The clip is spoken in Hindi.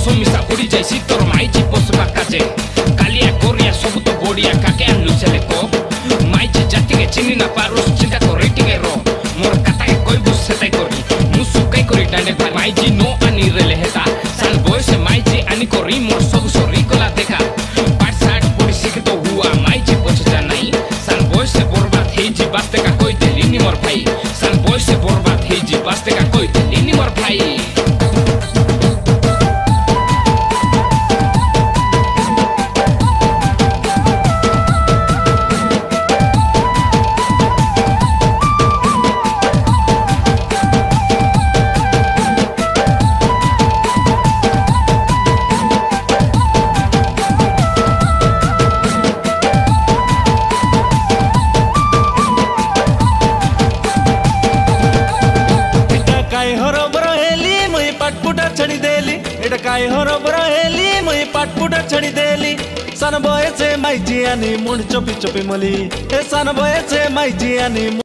हस मिसा उड़ी जाइसी तोर माइची पोसबा काजे कालिया गोरिया सब तो गोड़िया काके आनलु सेले को माइची जाति के चिनी ना पारुस चिंता को रेटिंग रो मोर कथा के कोई बुस सेताई करी मुसु कई करी डांडे भाई माइची नो आनी रेले हेता सान बोय से माइची आनी करी मोर सब सोरी कोला देखा पाट साट पुरी सिख तो हुआ माइची पोछता नहीं सान बोय से बर्बाद हे जी बास्ते का कोई दिली मोर भाई सान बोय से बर्बाद हे जी बास्ते का कोई दिली मोर भाई छड़ी देली एटा काय हरबर हेली मुई पाटपुटा छड़ी देली सन बयसे माइजी आनी मुंड चोपी चोपी मली ए सन बयसे माइजी आनी